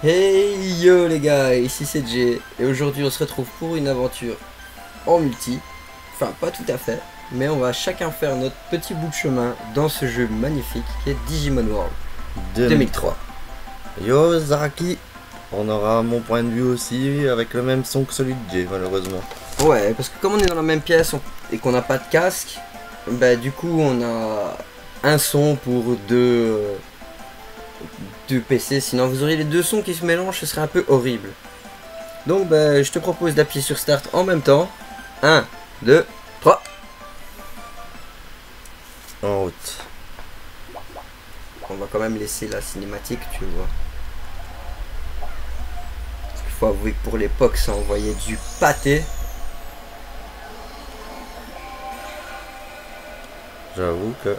Hey yo les gars, ici c'est Jay et aujourd'hui on se retrouve pour une aventure en multi. Enfin pas tout à fait, mais on va chacun faire notre petit bout de chemin dans ce jeu magnifique qui est Digimon World 2003. Yo Zaraki, on aura mon point de vue aussi avec le même son que celui de Jay malheureusement. Ouais, parce que comme on est dans la même pièce et qu'on n'a pas de casque, bah du coup on a un son pour deux PC, sinon vous auriez les deux sons qui se mélangent, ce serait un peu horrible. Donc bah, je te propose d'appuyer sur Start en même temps. 1, 2, 3. En route. On va quand même laisser la cinématique, tu vois. Parce qu'il faut avouer que pour l'époque, ça envoyait du pâté. J'avoue que...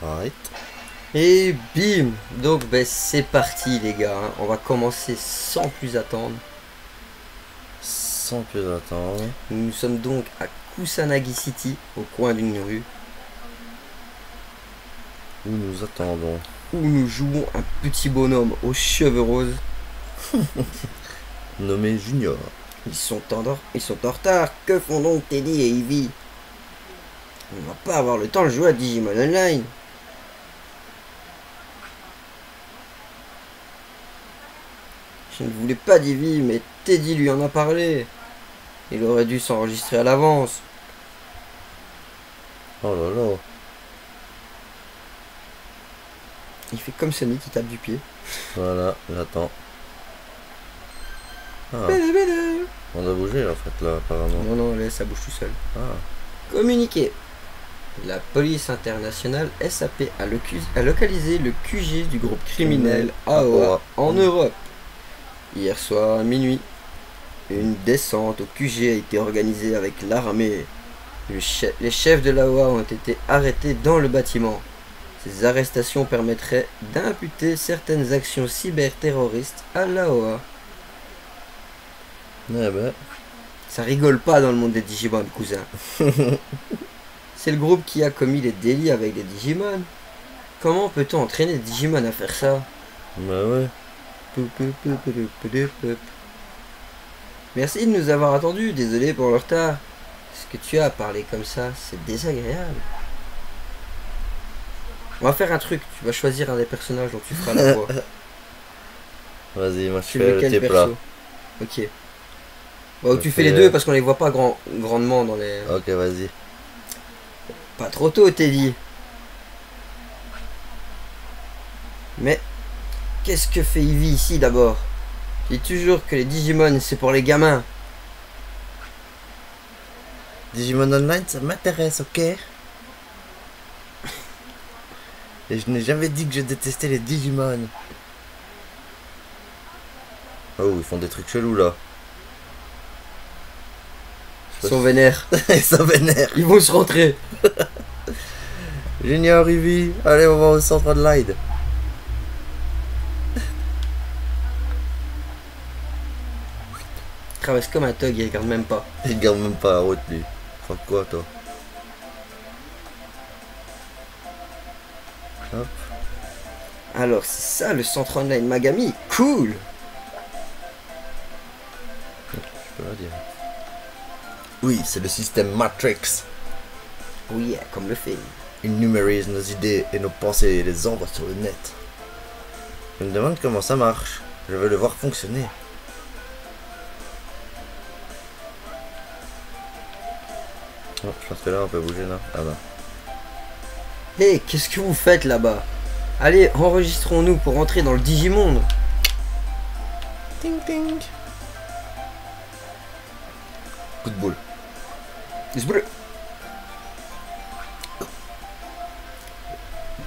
Arrête. Et bim. Donc bah, c'est parti les gars, hein. On va commencer sans plus attendre. Sans plus attendre. Nous sommes donc à Kusanagi City, au coin d'une rue, Où nous attendons. où nous jouons un petit bonhomme aux cheveux roses. Nommé Junior. Ils sont en retard. Que font donc Teddy et Ivy? On va pas avoir le temps de jouer à Digimon Online. Je ne voulais pas d'Ivy, mais Teddy lui en a parlé. Il aurait dû s'enregistrer à l'avance. Oh là là. Il fait comme Sonic qui tape du pied. Voilà, j'attends. Ah, on doit bouger en fait là apparemment. Non, non, laisse, ça bouge tout seul. Ah, Communiqué. La police internationale SAP a localisé le QG du groupe criminel AOA en Europe. Hier soir à minuit, une descente au QG a été organisée avec l'armée. Les chefs de l'AOA ont été arrêtés dans le bâtiment. Ces arrestations permettraient d'imputer certaines actions cyberterroristes à l'AOA. eh ben. Ça rigole pas dans le monde des Digimon, cousin. C'est le groupe qui a commis les délits avec les Digimon. Comment peut-on entraîner les Digimon à faire ça? Bah ouais. Merci de nous avoir attendus, désolé pour le retard. Ce que tu as parlé comme ça, c'est désagréable. On va faire un truc, tu vas choisir un des personnages dont tu feras la voix. Vas-y, moi je Tu veux fais le quel petit plat. perso? Ok. Bon, tu fais les deux parce qu'on les voit pas grandement dans les... Ok, vas-y. Pas trop tôt, Teddy. Mais qu'est-ce que fait Ivy ici d'abord? Je dis toujours que les Digimon c'est pour les gamins. Digimon Online, ça m'intéresse, ok? Et je n'ai jamais dit que je détestais les Digimon. Oh, ils font des trucs chelous là. Ils sont vénères. Ils sont vénères. Ils vont se rentrer. Junior, Ivy, allez, on va au centre de l'Aide. Il traverse comme un thug, il regarde même pas. Il garde même pas la route, lui. Enfin, quoi, toi? Hop. Alors, c'est ça le centre online Magami. Cool. Je peux la dire. Oui, c'est le système Matrix. Oui, comme le film. Il numérise nos idées et nos pensées et les envoie sur le net. Je me demande comment ça marche. Je veux le voir fonctionner. Oh, je pense que là on peut bouger là. Ah non. Hé, qu'est-ce que vous faites là-bas? Allez, enregistrons-nous pour entrer dans le Digimonde. Ting ting. Coup de boule.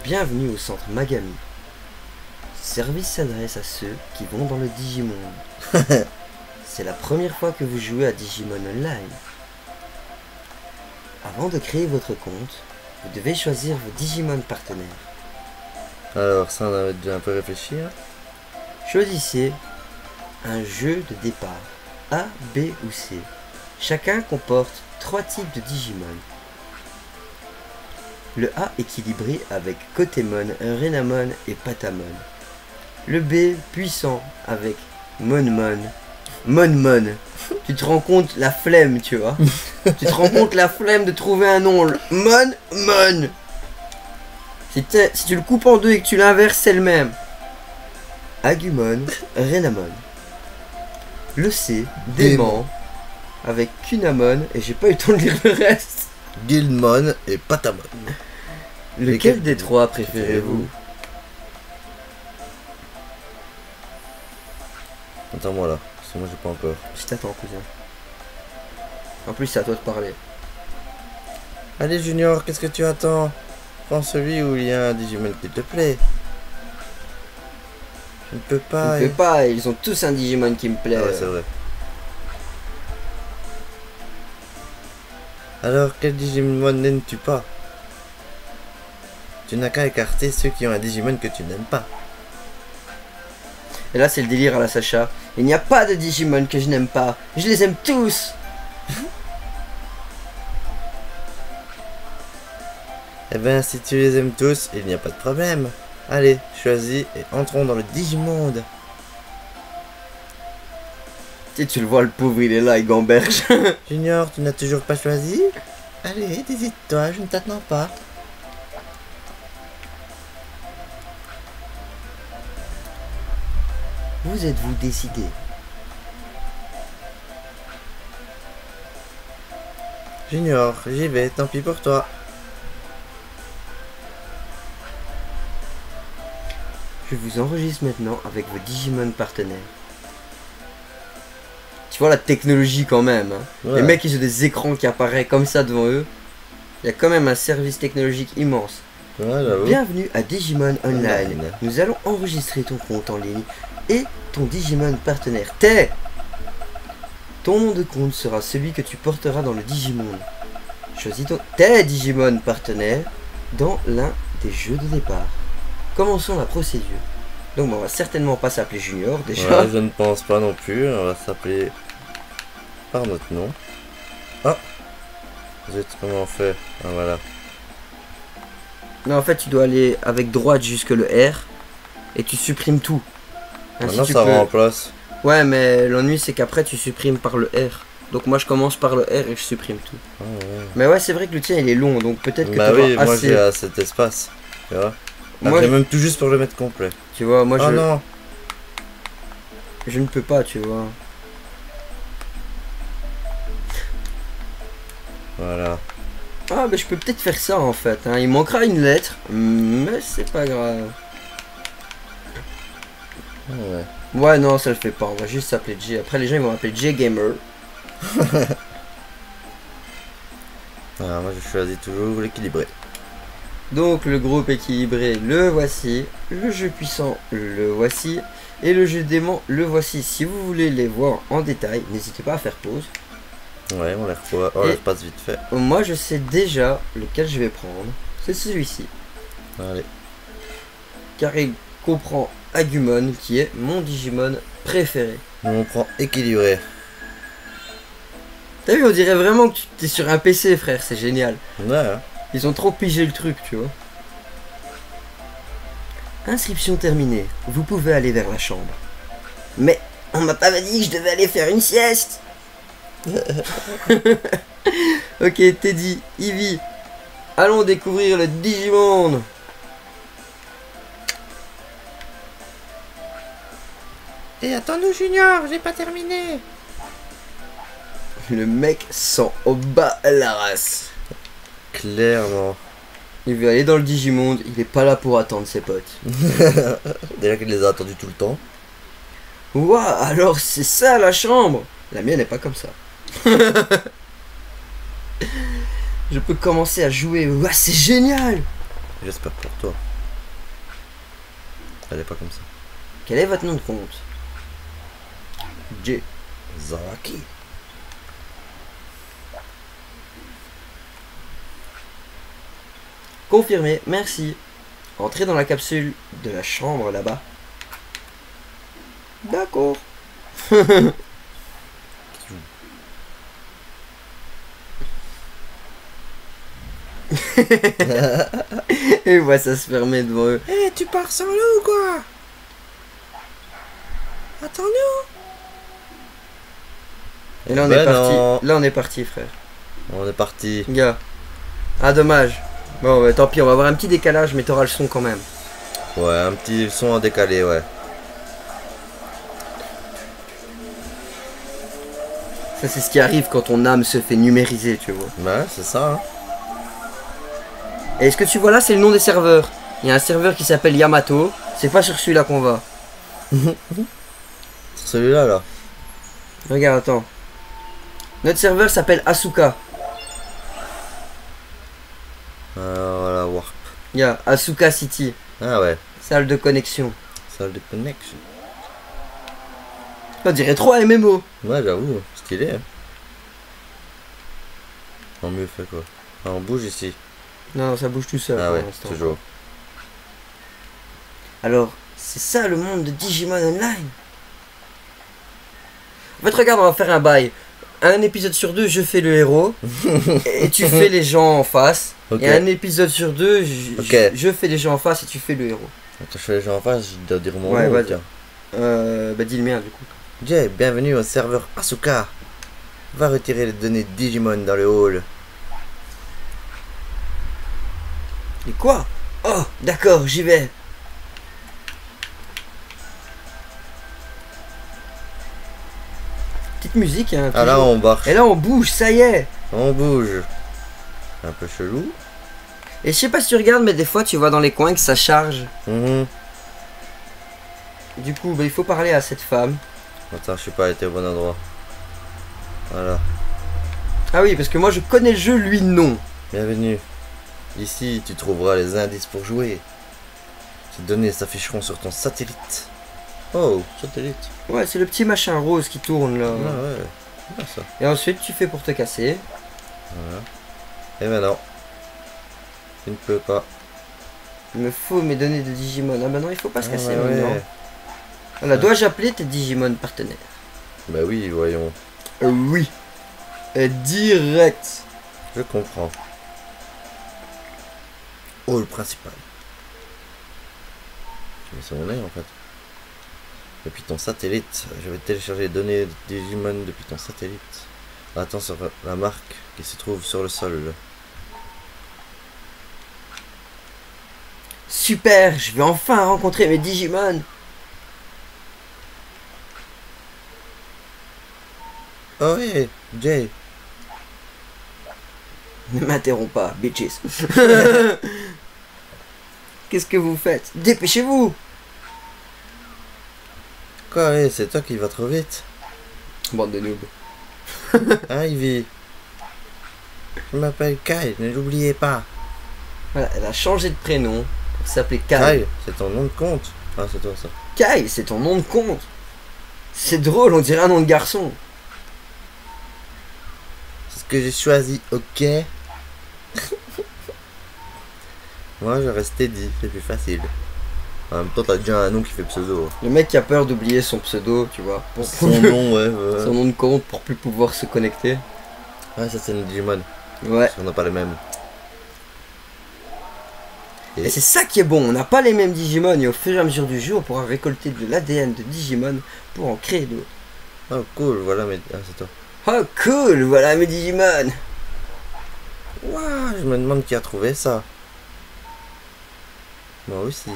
Bienvenue au centre Magami. Ce service s'adresse à ceux qui vont dans le Digimonde. C'est la première fois que vous jouez à Digimon Online. Avant de créer votre compte, vous devez choisir vos Digimon partenaires. Alors ça on avait déjà un peu réfléchi. Hein. Choisissez un jeu de départ, A, B ou C. Chacun comporte 3 types de Digimon. Le A équilibré avec Kotemon, Renamon et Patamon. Le B puissant avec Monmon. Monmon. Tu te rends compte la flemme, tu vois. Tu te rends compte la flemme de trouver un nom. Monmon. Si tu le coupes en deux et que tu l'inverses, c'est le même. Agumon, Renamon. Le C, Démon, avec Kunamon, et j'ai pas eu le temps de lire le reste. Guildmon et Patamon. Lequel des trois préférez-vous? Attends-moi là, parce que moi j'ai pas encore. Je t'attends, cousin. En plus, c'est à toi de parler. Allez Junior, qu'est-ce que tu attends? Prends celui où il y a un Digimon qui te plaît. Je ne peux pas. Je ne peux pas, ils ont tous un Digimon qui me plaît. Ah ouais, c'est vrai. Alors, quel Digimon n'aimes-tu pas? Tu n'as qu'à écarter ceux qui ont un Digimon que tu n'aimes pas. Et là, c'est le délire à la Sacha. Il n'y a pas de Digimon que je n'aime pas. Je les aime tous. Eh ben, si tu les aimes tous, il n'y a pas de problème. Allez, choisis et entrons dans le Digimonde. Tu le vois, le pauvre, il est là, il gamberge. Junior, tu n'as toujours pas choisi? Allez, décide-toi, je ne t'attends pas. Vous êtes-vous décidé? Junior, j'y vais, tant pis pour toi. Je vous enregistre maintenant avec vos Digimon partenaires. Tu vois la technologie quand même. Hein. Ouais. Les mecs, ils ont des écrans qui apparaissent comme ça devant eux. Il y a quand même un service technologique immense. Ouais, j'avoue. Bienvenue à Digimon Online. Online. Nous allons enregistrer ton compte en ligne et ton Digimon partenaire. T'es! Ton nom de compte sera celui que tu porteras dans le Digimonde. Choisis tes Digimon partenaires dans l'un des jeux de départ. Commençons la procédure. Donc on va certainement pas s'appeler Junior déjà. Ouais, je ne pense pas non plus. On va s'appeler par notre nom. Ah, zut, comment on fait? Ah voilà. Non, en fait tu dois aller avec droite jusque le R et tu supprimes tout. Ainsi, Maintenant tu ça peux- remplace. Ouais, mais l'ennui c'est qu'après tu supprimes par le R. Donc moi je commence par le R et je supprime tout. Ah, ouais. Mais ouais, c'est vrai que le tien il est long, donc peut-être que Bah tu oui, moi assez. j'ai cet espace. Tu vois? Moi, J'ai même tout juste pour le mettre complet. tu vois, moi Oh non. je ne peux pas, tu vois. Voilà. Ah, mais je peux peut-être faire ça en fait. Hein. Il manquera une lettre, mais c'est pas grave. Ah, ouais. Ouais, non, ça le fait pas. On va juste s'appeler J. Après, les gens ils vont m'appeler J Gamer. Alors moi je choisis toujours l'équilibré. Donc, le groupe équilibré, le voici. Le jeu puissant, le voici. Et le jeu d'aimant, le voici. Si vous voulez les voir en détail, n'hésitez pas à faire pause. Ouais, on les revoit. Oh, Et- ça passe vite fait. Moi, je sais déjà lequel je vais prendre. C'est celui-ci. Allez. Car il comprend Agumon, qui est mon Digimon préféré. Nous, on prend équilibré. T'as vu, on dirait vraiment que tu es sur un PC, frère. C'est génial. Ouais, hein. Ils ont trop pigé le truc, tu vois. Inscription terminée. Vous pouvez aller vers la chambre. Mais on m'a pas dit que je devais aller faire une sieste. Ok, Teddy, Ivy, allons découvrir le Digimon. Et attends-nous, Junior, j'ai pas terminé. Le mec sent au bas la race. Clairement. Il veut aller dans le Digimonde, il est pas là pour attendre ses potes. Déjà qu'il les a attendus tout le temps. Ouah, alors c'est ça la chambre. La mienne n'est pas comme ça. Je peux commencer à jouer. Ouah, c'est génial. J'espère pour toi. Elle est pas comme ça. Quel est votre nom de compte? J. Zaraki. Confirmé, merci. Entrez dans la capsule de la chambre là-bas. D'accord. Et voilà, ça se fermait devant eux. Eh, tu pars sans nous, quoi? Attends-nous. Et là on Ben est parti. non. Là on est parti, frère. On est parti. Gars. Ah dommage. Bon bah, tant pis, on va avoir un petit décalage, mais t'auras le son quand même. Ouais, un petit son en décalé, ouais. Ça c'est ce qui arrive quand ton âme se fait numériser, tu vois. Ouais, c'est ça, hein. Et ce que tu vois là, c'est le nom des serveurs. Il y a un serveur qui s'appelle Yamato. C'est pas sur celui-là qu'on va. Sur celui-là, là. Regarde, attends. Notre serveur s'appelle Asuka. Voilà, Warp. Il y a Asuka City. Ah ouais, Salle de connexion. salle de connexion. On dirait trop un MMO. Ouais, j'avoue, stylé. Hein. En mieux fait, quoi. Ah, on bouge ici. Non, ça bouge tout seul. Ah pour ouais, l'instant. toujours. Alors, c'est ça le monde de Digimon Online. En fait, regarde, on va faire un bail. Un épisode sur deux, je fais le héros. Et tu fais les gens en face. Ok. Et un épisode sur deux, Ok. je fais les gens en face et tu fais le héros. Quand je fais les gens en face, je dois dire mon Ouais, nom, vas-y. tiens. Bah dis le mien du coup. Jay, bienvenue au serveur Asuka. Va retirer les données Digimon dans le hall. Et quoi? Oh, d'accord, j'y vais. Petite musique, hein. Ah là, toujours. on marche. Et là, on bouge, ça y est. On bouge. Un peu chelou. Et je sais pas si tu regardes, mais des fois, tu vois dans les coins que ça charge. Mhm. Du coup, bah, il faut parler à cette femme. Attends, je suis pas été au bon endroit. Voilà. Ah oui, parce que moi, je connais le jeu, lui, non. Bienvenue. Ici, tu trouveras les indices pour jouer. Ces données s'afficheront sur ton satellite. Oh, satellite. Ouais, c'est le petit machin rose qui tourne, là. Ah ouais. Ah, ça. Et ensuite, tu fais pour te casser. Voilà. Et maintenant, tu ne peux pas. Il me faut mes données de Digimon. Ah bah non, il faut pas se Ah, casser ouais, maintenant. ouais. Voilà, dois-je appeler tes Digimon partenaires? Bah oui, voyons. Oui. Direct. Je comprends. Oh, le principal. Mais c'est mon nez en fait. Depuis ton satellite, je vais télécharger les données de Digimon depuis ton satellite. Attends sur la marque qui se trouve sur le sol. Super, je vais enfin rencontrer mes Digimon. Oh oui, Jay. Ne m'interromps pas, bitches. Qu'est-ce que vous faites? Dépêchez-vous. Quoi, ouais, c'est toi qui vas trop vite. Bande de noobs. Hein, Ivy? Je m'appelle Kai, ne l'oubliez pas. Voilà, elle a changé de prénom. Elle s'appelait Kai. Kai, c'est ton nom de compte. Ah, c'est toi ça. Kai, c'est ton nom de compte. C'est drôle, on dirait un nom de garçon. C'est ce que j'ai choisi, ok. Moi, je reste Teddy, c'est plus facile. En même temps, t'as déjà un nom qui fait pseudo. Le mec qui a peur d'oublier son pseudo, tu vois. Son nom, ouais. Son nom de compte pour plus pouvoir se connecter. Ouais, ça c'est une Digimon. Ouais. Parce qu'on n'a pas les mêmes. Et c'est ça qui est bon, on n'a pas les mêmes Digimon et au fur et à mesure du jeu, on pourra récolter de l'ADN de Digimon pour en créer d'autres. Oh cool, voilà, mais... Ah, c'est toi. Oh cool, voilà mes Digimon. Waouh, je me demande qui a trouvé ça. Moi aussi.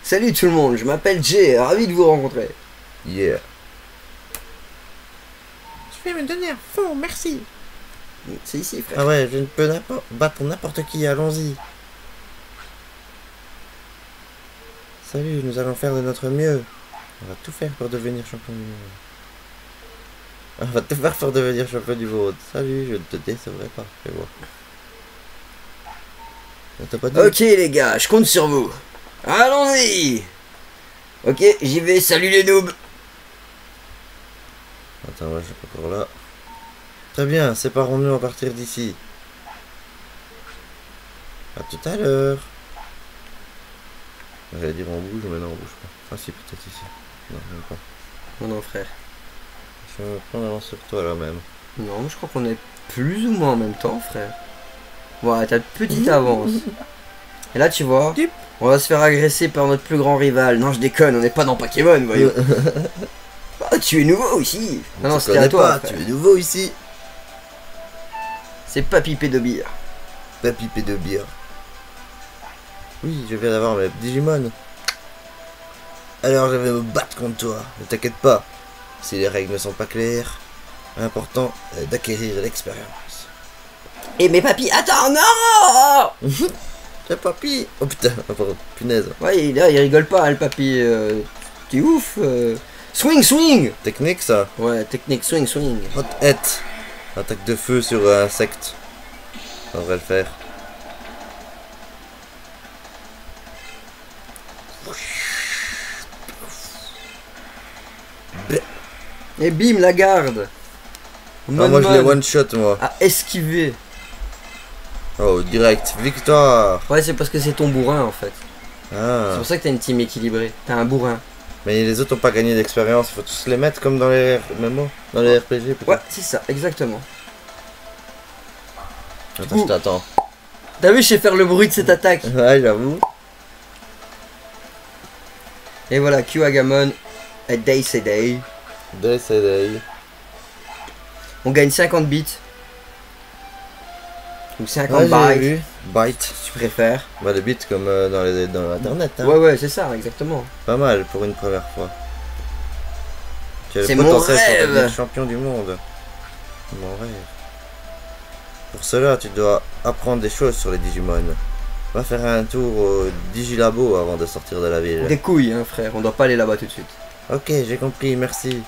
Salut tout le monde, je m'appelle Jay, ravi de vous rencontrer. Yeah. Je vais me donner un fond, merci. C'est ici frère. Ah ouais, je ne peux battre n'importe qui, allons-y. Salut, nous allons faire de notre mieux. On va tout faire pour devenir champion du monde. On va tout faire pour devenir champion du monde. Salut, je ne te décevrai pas, fais voir. On t'a pas dit? Ok les gars, je compte sur vous. Allons-y. Ok, j'y vais, salut les noobs. Attends, moi je suis pas encore là. Très bien, séparons-nous à partir d'ici. À tout à l'heure. J'allais dire on bouge, mais non on bouge pas. Ah si, peut-être ici. Non, même pas. Non non frère. Je vais me prendre avance sur toi là même. Non, je crois qu'on est plus ou moins en même temps frère. Ouais, t'as une petite avance. Et là tu vois, on va se faire agresser par notre plus grand rival. Non je déconne, on n'est pas dans Pokémon, voyons. Ah, tu es nouveau ici. Non non, c'était à toi. Tu es nouveau ici. C'est Papy Pédobir. Papy Pédobir. Oui, je viens d'avoir mes Digimon. Alors je vais me battre contre toi. Ne t'inquiète pas. Si les règles ne sont pas claires, l'important est d'acquérir l'expérience. Eh mais papy, attends, non. C'est papy. Oh putain, oh, pardon, punaise. Ouais, là, il rigole pas, hein, le papy. T'es ouf. Swing, swing. Technique ça. Ouais, technique, swing, swing. Hot head. Attaque de feu sur un insecte. Ça devrait le faire. Et bim, la garde. Ah, moi je l'ai one shot moi. À esquiver. Oh direct, victoire. Ouais, c'est parce que c'est ton bourrin en fait. C'est Ah. pour ça que t'as une team équilibrée. T'as un bourrin. Mais les autres ont pas gagné d'expérience, il faut tous les mettre comme dans les MMO, dans les RPG peut-être. Ouais, c'est ça, exactement. Attends, je t'attends. T'as vu, je sais faire le bruit de cette attaque. Ouais, j'avoue. Et voilà, Q-Agamon, a Day c'est Day. Day. On gagne 50 bits. Ou 50 Ouais, j'ai bytes, vu. Byte. si tu préfères. Bah, le bit comme dans internet. Hein. Ouais, ouais, c'est ça, exactement. Pas mal pour une première fois. Tu as le C'est mon potentiel pour rêve. devenir champion du monde. Mon rêve. Pour cela, tu dois apprendre des choses sur les Digimon. Va faire un tour au Digilabo avant de sortir de la ville. Des couilles, hein, frère, on doit pas aller là-bas tout de suite. Ok, j'ai compris, merci.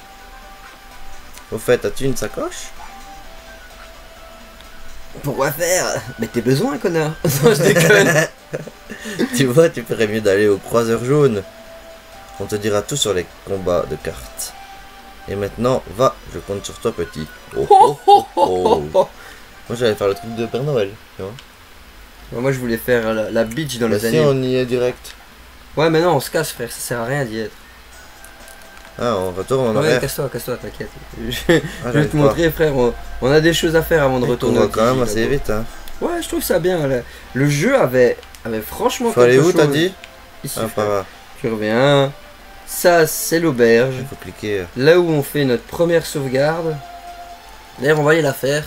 Au fait, as-tu une sacoche? Pourquoi faire? Mais t'es besoin, connard. Non, je déconne. Tu vois, tu ferais mieux d'aller au croiseur jaune. On te dira tout sur les combats de cartes. Et maintenant, va, je compte sur toi, petit. Oh, oh, oh, oh. Moi, j'allais faire le truc de Père Noël, tu vois. Moi, je voulais faire la bitch dans Bah les si, animes. on y est direct. Ouais, mais non, on se casse, frère, ça sert à rien d'y être. Ah, on retourne en Ouais, arrière. casse-toi, t'inquiète. Je Ah, vais j'arrive te pas. montrer, frère, on a des choses à faire avant de On retourner. va au quand même Digi, assez là-bas. vite, hein. Ouais, je trouve ça bien. Là. Le jeu avait franchement Faut aller quelque où, t'as chose. dit? Ici, Ah, frère. par là. Tu reviens. Ça, c'est l'auberge. Il faut cliquer. Là où on fait notre première sauvegarde. D'ailleurs, on va aller la faire.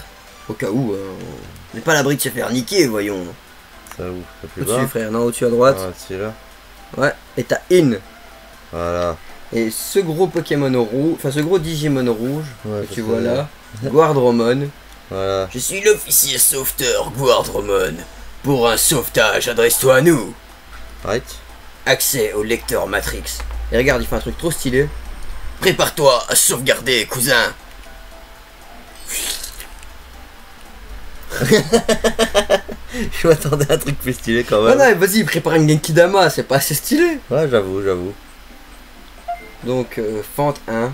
Au cas où, on n'est pas à l'abri de se faire niquer, voyons. Ça où? Le plus Au-dessus, bas? frère. Non, au-dessus à droite. Ah, celui-là. Ouais. Et t'as In. Voilà. Et ce gros Pokémon rouge, enfin ce gros Digimon rouge Ouais, que tu ça, vois c'est- là, Guardromon. Voilà. Je suis l'officier sauveteur Guardromon. Pour un sauvetage, adresse-toi à nous. Right. Accès au lecteur Matrix. Et regarde, il fait un truc trop stylé. Prépare-toi à sauvegarder, cousin. Je m'attendais à un truc plus stylé quand Ah même. non, mais vas-y, prépare une Genki Dama, c'est pas assez stylé. Ouais, j'avoue. Donc, fente 1.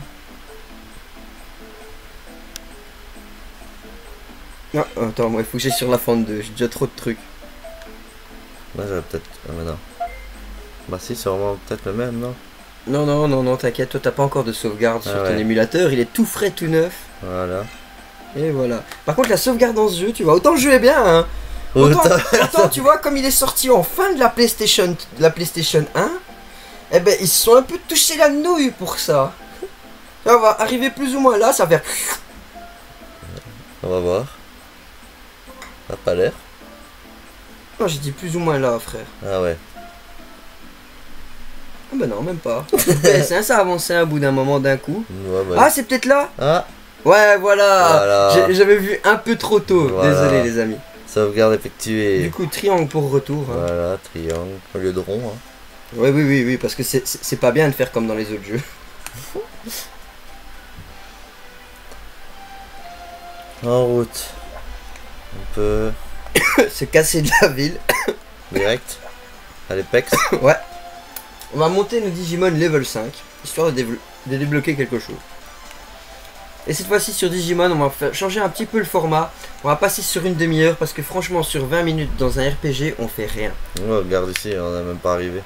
Non, attends, moi il faut que j'aille sur la fente 2, j'ai déjà trop de trucs. Là, j'aurais peut-être. Ah, mais non. Bah, si, c'est vraiment peut-être le même, non? Non, t'inquiète, toi t'as pas encore de sauvegarde sur ton ouais. émulateur, il est tout frais, tout neuf. Voilà. Et voilà. Par contre, la sauvegarde dans ce jeu, tu vois, autant le jeu est bien, hein. Autant, tu vois, comme il est sorti en fin de la PlayStation 1, eh ben, ils se sont un peu touchés la nouille pour ça. Ça va arriver plus ou moins là, ça va faire... On va voir. Ça a pas l'air. Non, j'ai dit plus ou moins là, frère. Ah ouais. Ah bah non, même pas. PS1, ça a avancé à bout d'un moment, d'un coup. Ouais, bah. Ah, c'est peut-être là. Ah, Ouais, voilà. Voilà. J'avais vu un peu trop tôt. Voilà. Désolé, les amis. sauvegarde effectuée. Du coup, triangle pour retour. Hein. Voilà, triangle au lieu de rond. Hein. Ouais, oui, parce que c'est pas bien de faire comme dans les autres jeux. En route. On peut. Se casser de la ville. Direct. À l'Apex. Ouais. On va monter nos Digimon level 5, histoire de débloquer quelque chose. Et cette fois-ci sur Digimon, on va changer un petit peu le format. On va passer sur une demi-heure parce que franchement sur 20 minutes dans un RPG, on fait rien. Oh, regarde ici, on n'est même pas arrivé.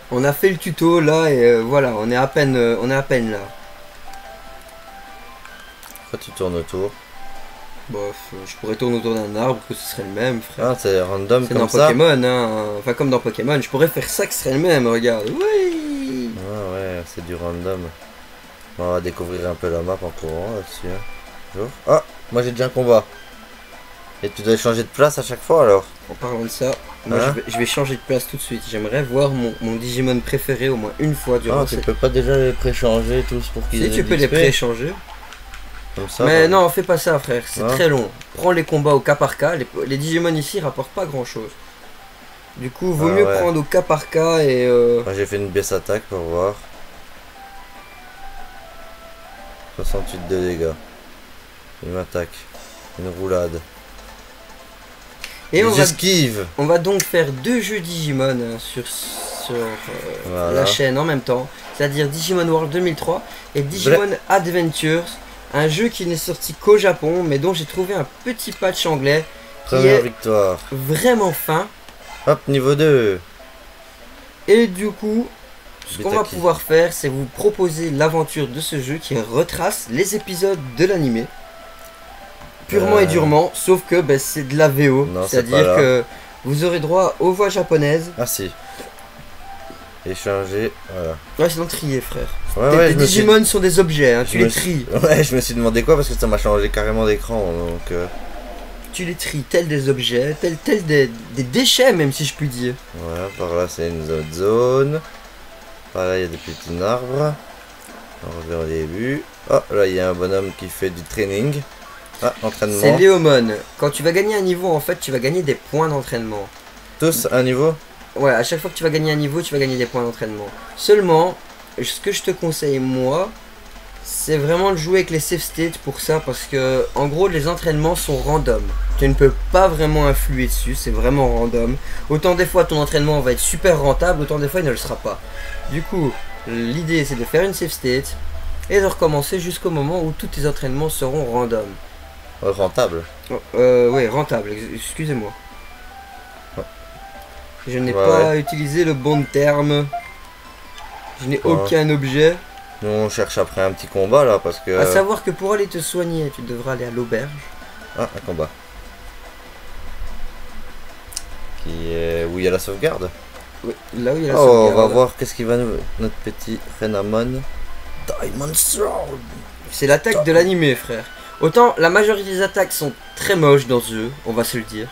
On a fait le tuto là et voilà, on est à peine là. Pourquoi tu tournes autour? Bof, je pourrais tourner autour d'un arbre que ce serait le même, frère. Ah, c'est random C'est comme dans ça? Pokémon, hein. Enfin, comme dans Pokémon, je pourrais faire ça que ce serait le même, regarde. Oui. Ah ouais, c'est du random. On va découvrir un peu la map en courant là-dessus. Hein. Bonjour. Ah, moi j'ai déjà un combat. Et tu dois changer de place à chaque fois alors? En parlant de ça, moi Hein je vais changer de place tout de suite. J'aimerais voir mon Digimon préféré au moins une fois durant Ah, tu peux pas déjà les pré-changer tous pour qu'ils Si aient tu de peux les l'XP? pré-changer. Comme ça. Mais bah. non, fais pas ça, frère. C'est Hein très long. Prends les combats au cas par cas. Les Digimon ici rapportent pas grand chose. Du coup, vaut Ah mieux ouais. prendre au cas par cas et. Moi j'ai fait une baisse attaque pour voir. 68 de dégâts. Une attaque. Une roulade. Et on on va donc faire 2 jeux Digimon hein, sur Voilà. la chaîne en même temps. C'est-à-dire Digimon World 2003 et Digimon Adventures. Un jeu qui n'est sorti qu'au Japon, mais dont j'ai trouvé un petit patch anglais qui Première est victoire. vraiment fin. Hop, niveau 2. Et du coup, ce qu'on va Bitaki. pouvoir faire, c'est vous proposer l'aventure de ce jeu qui retrace les épisodes de l'animé. Purement et durement, sauf que ben, c'est de la VO. Non, c'est pas C'est-à-dire là. que vous aurez droit aux voix japonaises. Ah si. Échanger, voilà. Ouais, c'est dans trier, frère. Ouais, Les je me suis- Digimon sont des objets, hein, je tu me les suis- tries. Ouais, je me suis demandé quoi parce que ça m'a changé carrément d'écran. Donc, Tu les tries tels des objets, tels des déchets, même si je puis dire. voilà, par là c'est une autre zone. Par là il y a des petits arbres. On revient au début. Oh, là il y a un bonhomme qui fait du training. Ah, C'est entraînement. Léomon. Quand tu vas gagner un niveau, en fait, tu vas gagner des points d'entraînement. Tous à un niveau. Ouais, à chaque fois que tu vas gagner un niveau, tu vas gagner des points d'entraînement. Seulement, ce que je te conseille, moi, c'est vraiment de jouer avec les save states pour ça, parce que, en gros, les entraînements sont random. Tu ne peux pas vraiment influer dessus, c'est vraiment random. Autant des fois, ton entraînement va être super rentable, autant des fois, il ne le sera pas. Du coup, l'idée, c'est de faire une save state et de recommencer jusqu'au moment où tous tes entraînements seront random. Rentable. Ouais, rentable, excusez-moi. Je n'ai Ouais, pas utilisé le bon terme. Je n'ai Ouais. aucun objet. Nous on cherche après un petit combat là parce que. À savoir que pour aller te soigner, tu devras aller à l'auberge. Ah, un combat. Qui est. Où il y a la sauvegarde. Oui, là où il y a la Oh, on sauvegarde. va voir qu'est-ce qui va nous. Notre petit Renamon. Diamond Sword. C'est l'attaque de l'animé, frère. Autant la majorité des attaques sont très moches dans ce jeu, on va se le dire.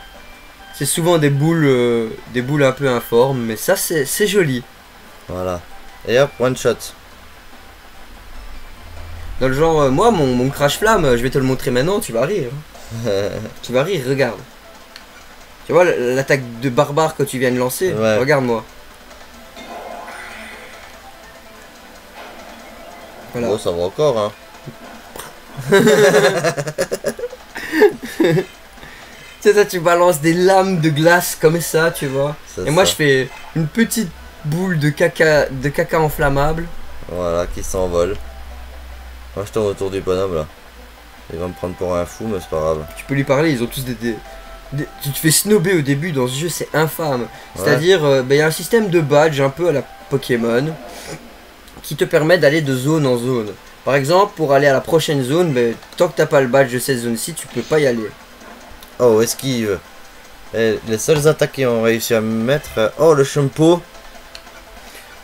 C'est souvent des boules un peu informes, mais ça c'est joli. Voilà. Et hop, one shot. Dans le genre, moi mon crash flamme, je vais te le montrer maintenant, tu vas rire. Tu vas rire, regarde. Tu vois l'attaque de barbare que tu viens de lancer? Ouais. Regarde-moi. Voilà. Bon, ça va encore, hein. C'est ça, tu balances des lames de glace comme ça, tu vois. Et moi, je fais une petite boule de caca inflammable. Voilà, qui s'envole. Moi, je tourne autour du bonhomme là. Il va me prendre pour un fou, mais c'est pas grave. Tu peux lui parler, ils ont tous tu te fais snobber au début dans ce jeu, c'est infâme. C'est-à-dire, il y a un système de badge un peu à la Pokémon qui te permet d'aller de zone en zone. Par exemple, pour aller à la prochaine zone, tant que t'as pas le badge de cette zone-ci, tu peux pas y aller. Oh, esquive. Et les seules attaques qui ont réussi à me mettre. Oh, le shampoo.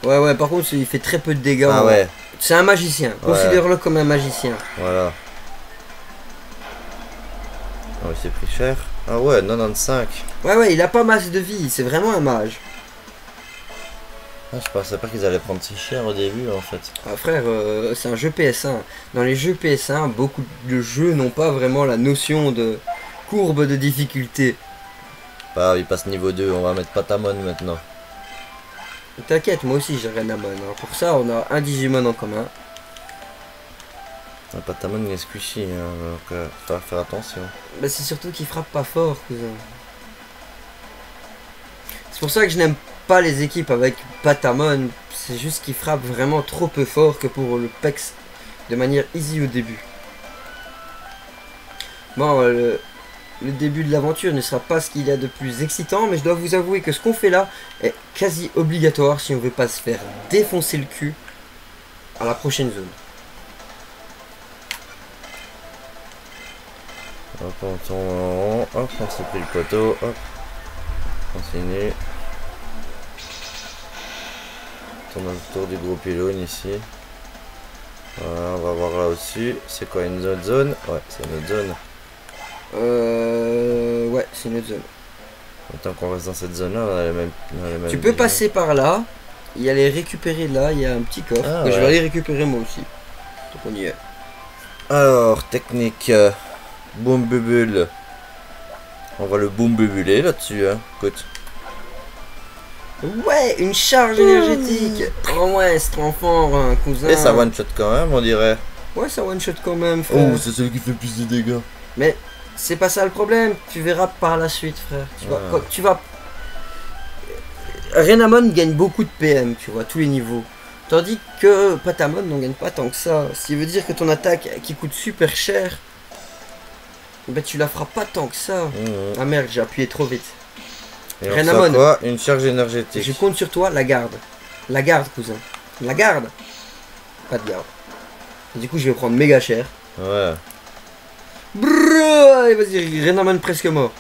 Ouais, par contre, il fait très peu de dégâts. Ah ouais. C'est un magicien. Considère-le comme un magicien. Voilà. Oh, il s'est pris cher. Ah ouais, 95. Ouais, il a pas masse de vie. C'est vraiment un mage. Ah, je pensais pas qu'ils allaient prendre si cher au début en fait. Ah, frère, c'est un jeu PS1. Dans les jeux PS1, beaucoup de jeux n'ont pas vraiment la notion de courbe de difficulté. Bah, il passe niveau 2. On va mettre Patamon maintenant. T'inquiète, moi aussi j'ai Renamon. Hein. Pour ça, on a un Digimon en commun. Patamon il est squishy, hein, donc faut faire attention. Bah, c'est surtout qu'il frappe pas fort, cousin. C'est pour ça que je n'aime pas les équipes avec Patamon. C'est juste qu'il frappe vraiment trop peu fort que pour le PEX de manière easy au début. Bon, le début de l'aventure ne sera pas ce qu'il y a de plus excitant, mais je dois vous avouer que ce qu'on fait là est quasi obligatoire si on veut pas se faire défoncer le cul à la prochaine zone. Hop, on tourne en rond, hop, on s'est pris le poteau, hop, continue. On tourne autour du gros pylône ici. Voilà, on va voir là au-dessus. C'est quoi, une autre zone? Ouais, c'est une autre zone. Ouais, c'est une autre zone. Tant qu'on reste dans cette zone là, on a les mêmes Tu peux passer par là, y aller récupérer là, il y a un petit coffre que je vais aller récupérer moi aussi. Donc on y est. Alors, technique. Boom bubule. On va le boom bubuler là-dessus, hein. Écoute. Ouais, une charge énergétique. Oh ouais, c'est trop fort, hein, cousin. Et ça one shot quand même, on dirait. Ouais, ça one shot quand même, frère. Oh, c'est celui qui fait plus de dégâts. Mais c'est pas ça le problème. Tu verras par la suite, frère. Tu vas. Renamon gagne beaucoup de PM, tu vois, tous les niveaux. Tandis que Patamon n'en gagne pas tant que ça. Ce qui veut dire que ton attaque qui coûte super cher, ben tu la feras pas tant que ça. Ah merde, j'ai appuyé trop vite. Et Renamon, quoi? Une charge énergétique. Je compte sur toi, la garde. La garde, cousin. La garde. Pas de garde. Et du coup, je vais prendre méga cher. Ouais. Brrr, allez, vas-y, Renamon presque mort.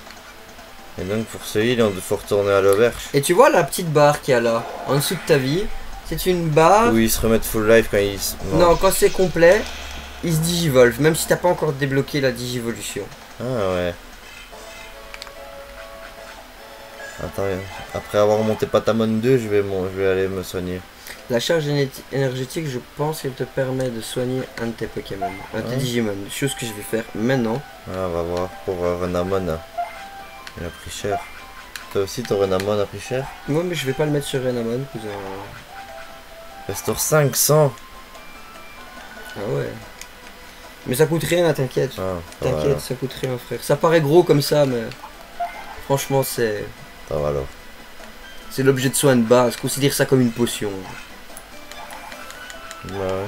Et donc pour ce heal, il faut retourner à l'auberge. Et tu vois la petite barre qu'il y a là, en dessous de ta vie, c'est une barre... Où ils se remettent full life quand ils... Non, quand c'est complet, ils se digivolvent, même si t'as pas encore débloqué la digivolution. Ah ouais. Attends, après avoir monté Patamon 2, je vais aller me soigner. La charge énergétique, je pense qu'elle te permet de soigner un de tes Pokémon, un de tes Digimon. Chose que je vais faire maintenant. Ah, on va voir pour Renamon. Il a pris cher. Toi aussi, ton Renamon a pris cher? Moi, mais je vais pas le mettre sur Renamon, cousin. Restaure 500. Ah ouais. Mais ça coûte rien, t'inquiète. Ah, t'inquiète, ça coûte rien, frère. Ça paraît gros comme ça, mais franchement, c'est... Ça va alors. C'est l'objet de soin de base. Considère ça comme une potion. Bah ouais.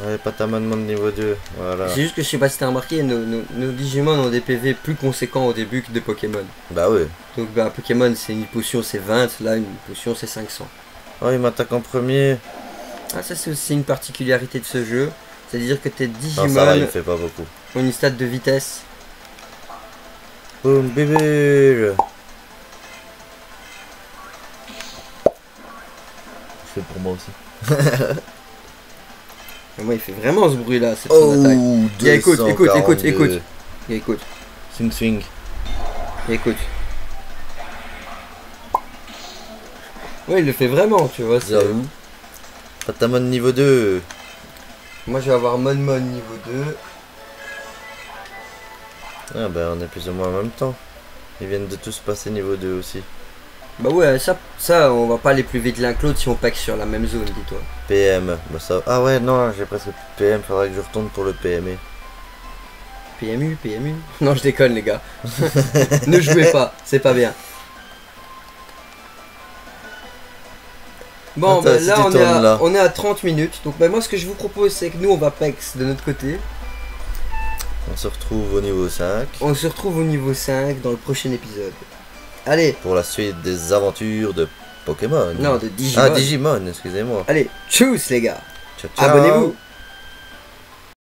Ouais, Patamon monte niveau 2. Voilà. C'est juste que je sais pas si t'as remarqué, nos Digimon ont des PV plus conséquents au début que des Pokémon. Bah oui. Donc bah Pokémon c'est une potion c'est 20, là une potion c'est 500. Oh, il m'attaque en premier. Ah ça c'est aussi une particularité de ce jeu. C'est-à-dire que tes Digimon non, ça va, il fait pas beaucoup. Ont une stat de vitesse. Boum, bébé. Je fais pour moi aussi. Et moi il fait vraiment ce bruit là, c'est son attaque. Yeah, écoute. Yeah, écoute. Swing swing. Écoute. Ouais il le fait vraiment, tu vois. J'avoue. Patamon niveau 2. Moi je vais avoir Mon niveau 2. Ah ben on est plus ou moins en même temps. Ils viennent de tous passer niveau 2 aussi. Bah ouais, ça on va pas aller plus vite l'un que l'autre si on pack sur la même zone, dis-toi. PM, bah ça... Ah ouais, non, j'ai presque PM, faudrait que je retourne pour le PME. PMU, PMU. Non, je déconne, les gars. Ne jouez pas, c'est pas bien. Bon, Attends, bah, si là, tu on est, tournes là. on est à 30 minutes. Donc, bah, moi, ce que je vous propose, c'est que nous, on va PEX de notre côté. On se retrouve au niveau 5 On se retrouve au niveau 5 dans le prochain épisode. Allez, pour la suite des aventures de Pokémon. non, de Digimon. Ah, Digimon, excusez-moi. Allez, tchuss, les gars. Ciao, ciao. Abonnez-vous.